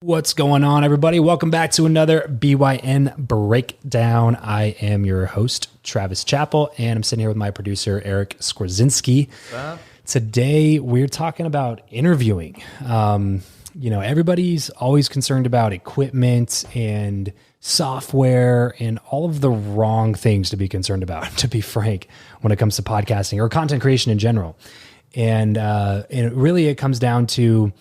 What's going on, everybody? Welcome back to another BYN Breakdown. I am your host, Travis Chappell, and I'm sitting here with my producer, Eric Skwarczynski. Today, we're talking about interviewing. Everybody's always concerned about equipment and software and all of the wrong things to be concerned about, to be frank, when it comes to podcasting or content creation in general. And it comes down to,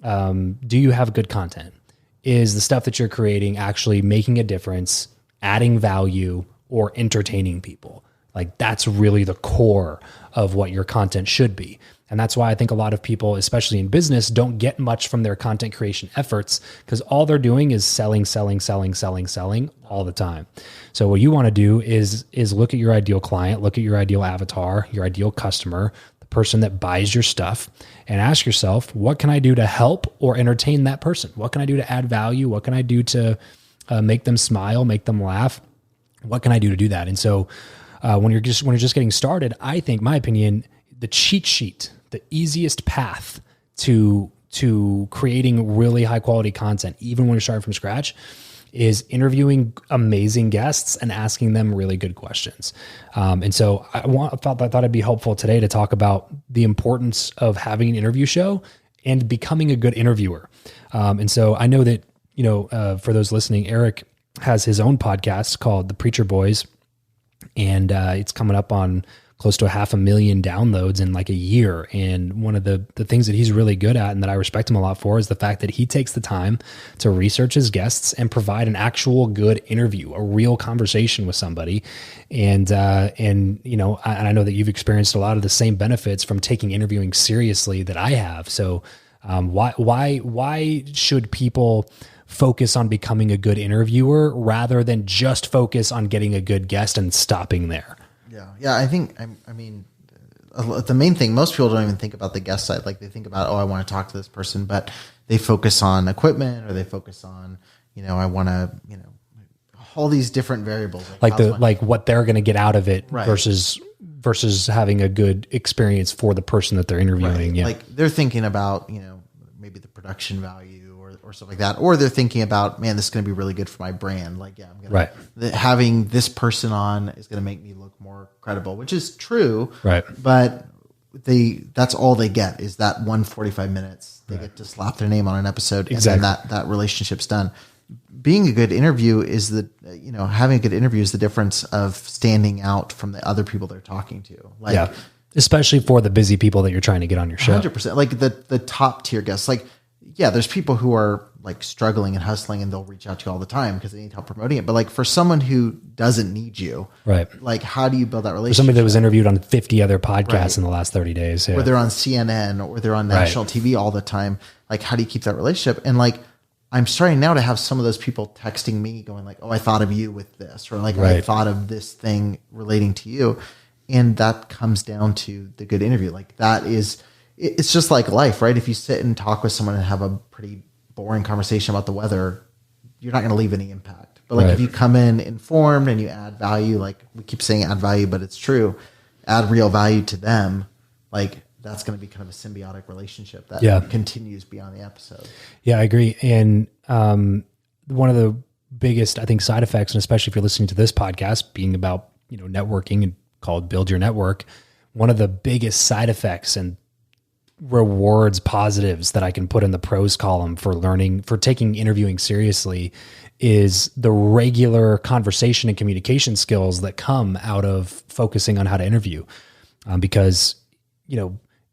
do you have good content? Is the stuff that you're creating actually making a difference, adding value, or entertaining people? Like, that's really the core of what your content should be. And that's why I think a lot of people, especially in business, don't get much from their content creation efforts, because all they're doing is selling all the time. So what you want to do is look at your ideal client, look at your ideal avatar, your ideal customer, person that buys your stuff, and ask yourself, what can I do to help or entertain that person? What can I do to add value? What can I do to make them smile, make them laugh? What can I do to do that? And so when you're just getting started, I think, my opinion, the cheat sheet, the easiest path to creating really high quality content, even when you're starting from scratch, is interviewing amazing guests and asking them really good questions. And so I thought it'd be helpful today to talk about the importance of having an interview show and becoming a good interviewer. And so I know that, for those listening, Eric has his own podcast called The Preacher Boys, and it's coming up on close to 500,000 downloads in like a year. And one of the things that he's really good at and that I respect him a lot for is the fact that he takes the time to research his guests and provide an actual good interview, a real conversation with somebody. And I know that you've experienced a lot of the same benefits from taking interviewing seriously that I have. So why should people focus on becoming a good interviewer rather than just focus on getting a good guest and stopping there? Yeah. I think, the main thing, most people don't even think about the guest side. Like, they think about, I want to talk to this person, but they focus on equipment, or they focus on, I want to, all these different variables. Like what they're going to get out of it, right, versus having a good experience for the person that they're interviewing. Right. Yeah. Like, they're thinking about, maybe the production value or stuff like that. Or they're thinking about, man, this is going to be really good for my brand. Like, I'm going to, having this person on is going to make me look more credible, which is true. Right. But that's all they get is that 145 minutes. They get to slap their name on an episode. Exactly. And then that relationship's done. Being a good interview is having a good interview is the difference of standing out from the other people they're talking to. Like, especially for the busy people that you're trying to get on your show. 100%. Like the top tier guests, like, there's people who are like struggling and hustling and they'll reach out to you all the time because they need help promoting it. But like, for someone who doesn't need you, right? Like, how do you build that relationship? For somebody that was interviewed on 50 other podcasts in the last 30 days, or they're on CNN or they're on national TV all the time. Like, how do you keep that relationship? And like, I'm starting now to have some of those people texting me going like, I thought of you with this, or like, I thought of this thing relating to you. And that comes down to the good interview. Like, it's just like life, right? If you sit and talk with someone and have a pretty boring conversation about the weather, you're not going to leave any impact. But like, if you come in informed and you add value, like we keep saying add value, but it's true, add real value to them, like, that's going to be kind of a symbiotic relationship that continues beyond the episode. Yeah, I agree. And one of the biggest, I think, side effects, and especially if you're listening to this podcast being about, networking and called Build Your Network, one of the biggest side effects and rewards, positives that I can put in the pros column for taking interviewing seriously is the regular conversation and communication skills that come out of focusing on how to interview. Because,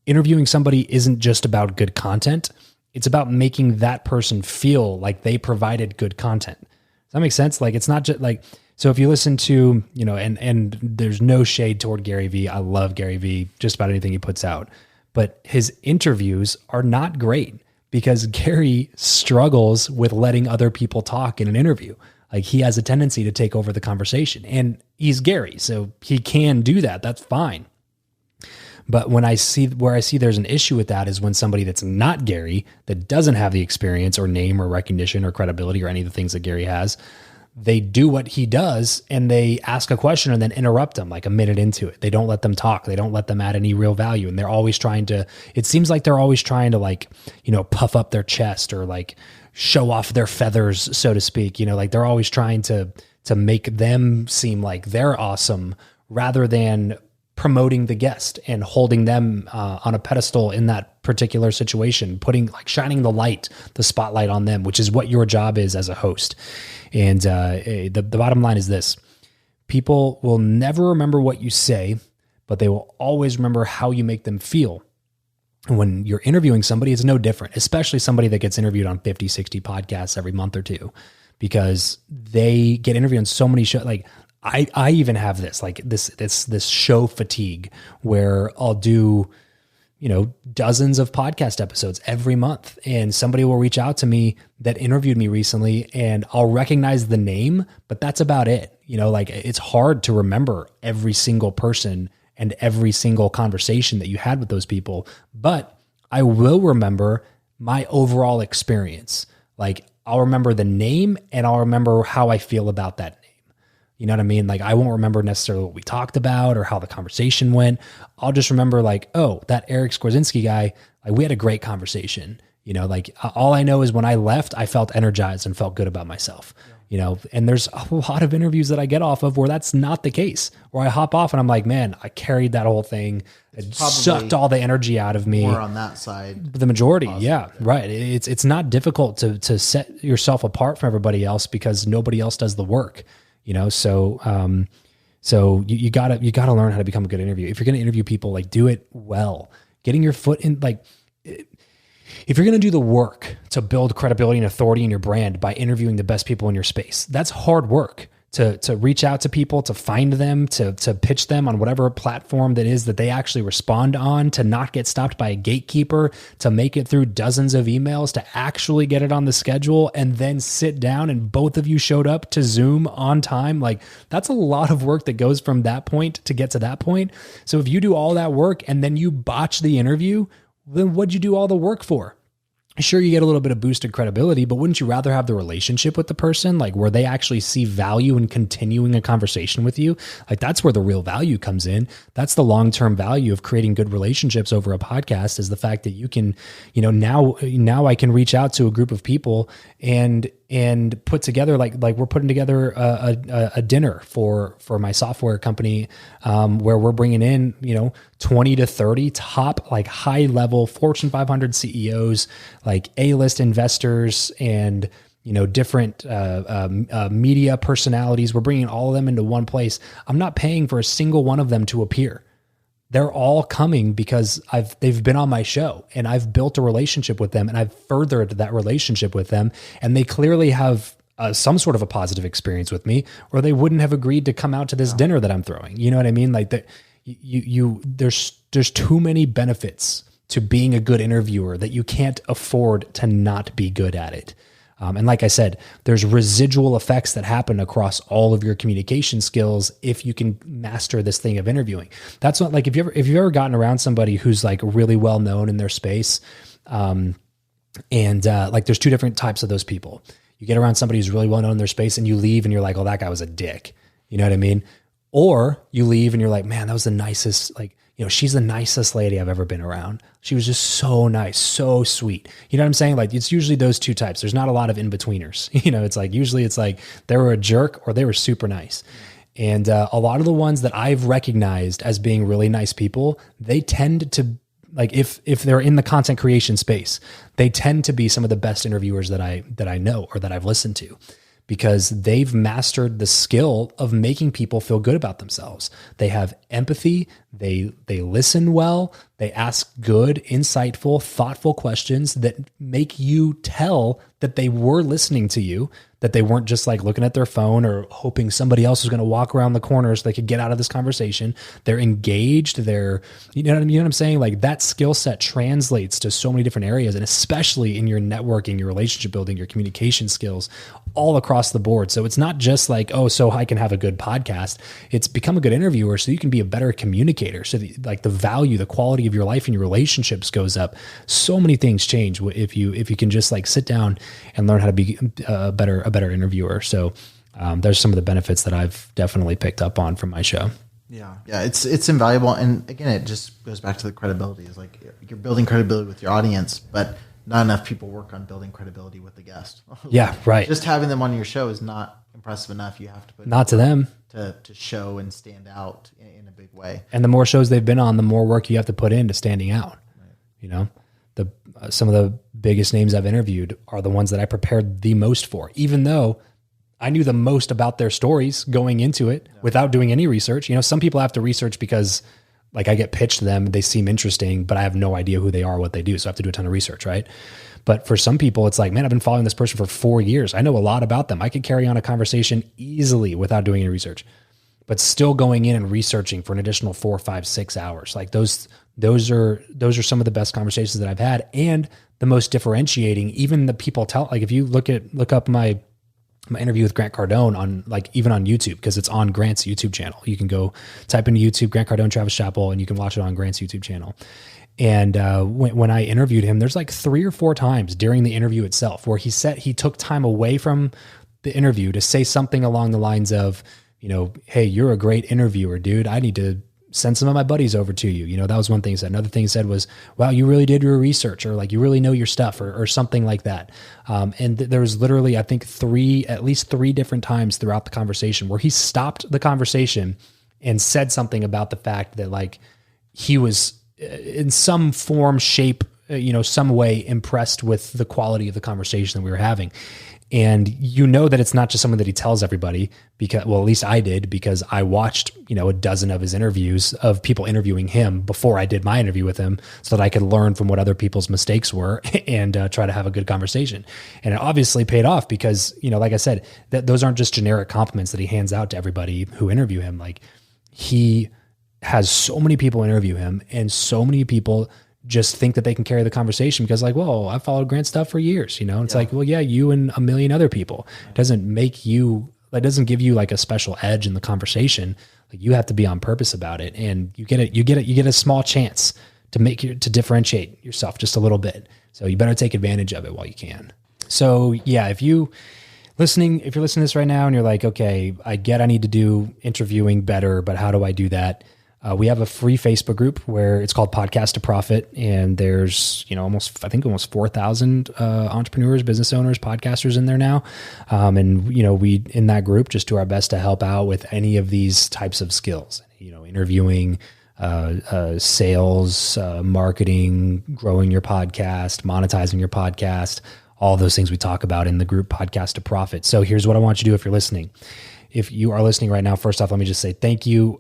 interviewing somebody isn't just about good content. It's about making that person feel like they provided good content. Does that make sense? Like, it's not just like, so if you listen to, and there's no shade toward Gary Vee. I love Gary Vee, just about anything he puts out. But his interviews are not great because Gary struggles with letting other people talk in an interview. Like, he has a tendency to take over the conversation, and he's Gary, so he can do that. That's fine. But where I see there's an issue with that is when somebody that's not Gary, that doesn't have the experience or name or recognition or credibility or any of the things that Gary has, they do what he does and they ask a question and then interrupt them like a minute into it. They don't let them talk. They don't let them add any real value. And they're always trying to, it seems like they're always trying to, like, puff up their chest or like show off their feathers, so to speak. Like they're always trying to make them seem like they're awesome rather than promoting the guest and holding them on a pedestal in that particular situation, shining the spotlight on them, which is what your job is as a host. And the bottom line is this: people will never remember what you say, but they will always remember how you make them feel. And when you're interviewing somebody, it's no different, especially somebody that gets interviewed on 50, 60 podcasts every month or two, because they get interviewed on so many shows. Like I even have this show fatigue where I'll do, dozens of podcast episodes every month, and somebody will reach out to me that interviewed me recently and I'll recognize the name, but that's about it. It's hard to remember every single person and every single conversation that you had with those people, but I will remember my overall experience. Like I'll remember the name and I'll remember how I feel about that name. You know what I mean? Like I won't remember necessarily what we talked about or how the conversation went. I'll just remember that Eric Skwarczynski guy, we had a great conversation. All I know is when I left, I felt energized and felt good about myself. And there's a lot of interviews that I get off of where that's not the case, where I hop off and I'm like, man, I carried that whole thing. It sucked all the energy out of me. More on that side. The majority. Yeah, right. It's not difficult to set yourself apart from everybody else because nobody else does the work, So you gotta learn how to become a good interviewer. If you're going to interview people, do it well, getting your foot in, if you're going to do the work to build credibility and authority in your brand by interviewing the best people in your space, that's hard work to reach out to people, to find them, to pitch them on whatever platform that is that they actually respond on, to not get stopped by a gatekeeper, to make it through dozens of emails, to actually get it on the schedule and then sit down and both of you showed up to Zoom on time. That's a lot of work that goes from that point to get to that point. So if you do all that work and then you botch the interview, then what'd you do all the work for? Sure, you get a little bit of boosted credibility, but wouldn't you rather have the relationship with the person, where they actually see value in continuing a conversation with you? That's where the real value comes in. That's the long-term value of creating good relationships over a podcast, is the fact that you can, now I can reach out to a group of people and put together, like we're putting together a dinner for my software company, where we're bringing in, 20 to 30 top, high level Fortune 500 CEOs, A-list investors and, different media personalities. We're bringing all of them into one place. I'm not paying for a single one of them to appear. They're all coming because they've been on my show and I've built a relationship with them and I've furthered that relationship with them. And they clearly have some sort of a positive experience with me, or they wouldn't have agreed to come out to this dinner that I'm throwing. You know what I mean? There's too many benefits to being a good interviewer that you can't afford to not be good at it. And like I said, there's residual effects that happen across all of your communication skills if you can master this thing of interviewing. That's not if you've ever gotten around somebody who's really well known in their space, and there's two different types of those people. You get around somebody who's really well known in their space and you leave and you're like, oh, that guy was a dick. You know what I mean? Or you leave and you're like, man, that was the nicest, she's the nicest lady I've ever been around. She was just so nice, so sweet. You know what I'm saying? It's usually those two types. There's not a lot of in-betweeners. Usually it's they were a jerk or they were super nice. And a lot of the ones that I've recognized as being really nice people, they tend to, if they're in the content creation space, they tend to be some of the best interviewers that I know or that I've listened to, because they've mastered the skill of making people feel good about themselves. They have empathy. They listen well. They ask good, insightful, thoughtful questions that make you tell that they were listening to you, that they weren't just looking at their phone or hoping somebody else was going to walk around the corner so they could get out of this conversation. They're engaged. You know what I'm saying? That skill set translates to so many different areas, and especially in your networking, your relationship building, your communication skills, all across the board. So it's not just so I can have a good podcast. It's become a good interviewer so you can be a better communicator. So the value, the quality of your life and your relationships goes up. So many things change if you can just sit down and learn how to be a better interviewer. So there's some of the benefits that I've definitely picked up on from my show. Yeah, it's invaluable. And again, it just goes back to the credibility. It's you're building credibility with your audience, but not enough people work on building credibility with the guest. Yeah, right. Just having them on your show is not impressive enough. You have to put not to them to show and stand out in a big way. And the more shows they've been on, the more work you have to put into standing out. Right. You know, some of the biggest names I've interviewed are the ones that I prepared the most for, even though I knew the most about their stories going into it without doing any research. You know, some people have to research because like I get pitched to them, they seem interesting, but I have no idea who they are, what they do. So I have to do a ton of research, right? But for some people, it's like, man, I've been following this person for 4 years. I know a lot about them. I could carry on a conversation easily without doing any research, but still going in and researching for an additional 4, 5, 6 hours. Like those are some of the best conversations that I've had and the most differentiating. Even the people tell, like if you look up my interview with Grant Cardone on like even on YouTube, because it's on Grant's YouTube channel. You can go type into YouTube, Grant Cardone, Travis Chappell, and you can watch it on Grant's YouTube channel. And when I interviewed him, there's like 3 or 4 times during the interview itself where he said he took time away from the interview to say something along the lines of, you know, hey, you're a great interviewer, dude. I need to send some of my buddies over to you. You know, that was one thing he said. Another thing he said was, wow, you really did your research, or like, you really know your stuff, or something like that. And there was literally, I think at least three different times throughout the conversation where he stopped the conversation and said something about the fact that like he was in some form, shape, you know, some way impressed with the quality of the conversation that we were having. And you know that it's not just something that he tells everybody, because, well, at least I did, because I watched, you know, a dozen of his interviews of people interviewing him before I did my interview with him, so that I could learn from what other people's mistakes were and try to have a good conversation. And it obviously paid off because, you know, like I said, that those aren't just generic compliments that he hands out to everybody who interview him. Like he has so many people interview him, and so many people just think that they can carry the conversation because like, well, I followed Grant's stuff for years, you know, it's like, well, yeah, you and a million other people. It doesn't make you, that doesn't give you like a special edge in the conversation. Like you have to be on purpose about it, and you get a small chance to to differentiate yourself just a little bit. So you better take advantage of it while you can. So yeah, if you're listening to this right now and you're like, okay, I need to do interviewing better, but how do I do that? We have a free Facebook group where it's called Podcast to Profit, and there's, you know, almost 4,000 entrepreneurs, business owners, podcasters in there now. And, you know, we, in that group, just do our best to help out with any of these types of skills, you know, interviewing, sales, marketing, growing your podcast, monetizing your podcast, all those things we talk about in the group Podcast to Profit. So here's what I want you to do if you're listening. If you are listening right now, first off, let me just say thank you.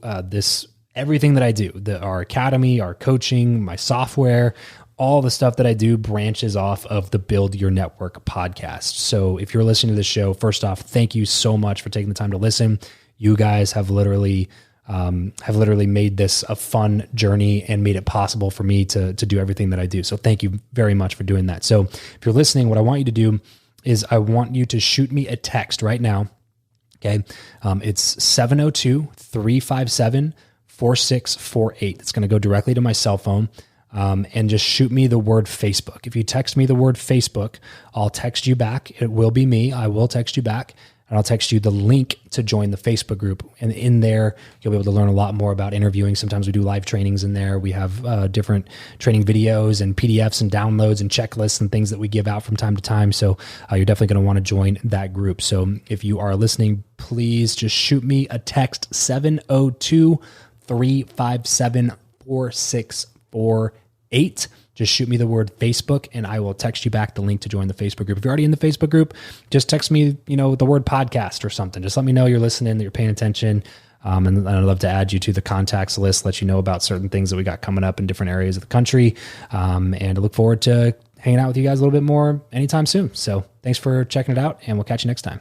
Everything that I do, our academy, our coaching, my software, all the stuff that I do branches off of the Build Your Network podcast. So if you're listening to this show, first off, thank you so much for taking the time to listen. You guys have literally made this a fun journey and made it possible for me to do everything that I do. So thank you very much for doing that. So if you're listening, what I want you to do is I want you to shoot me a text right now. Okay. It's 702-357-4648. It's going to go directly to my cell phone, and just shoot me the word Facebook. If you text me the word Facebook, I'll text you back. It will be me. I will text you back, and I'll text you the link to join the Facebook group. And in there, you'll be able to learn a lot more about interviewing. Sometimes we do live trainings in there. We have different training videos and PDFs and downloads and checklists and things that we give out from time to time. So you're definitely going to want to join that group. So if you are listening, please just shoot me a text, 702-357-4648. Just shoot me the word Facebook, and I will text you back the link to join the Facebook group. If you're already in the Facebook group, just text me, you know, the word podcast or something. Just let me know you're listening, that you're paying attention. And I'd love to add you to the contacts list, let you know about certain things that we got coming up in different areas of the country. And I look forward to hanging out with you guys a little bit more anytime soon. So thanks for checking it out, and we'll catch you next time.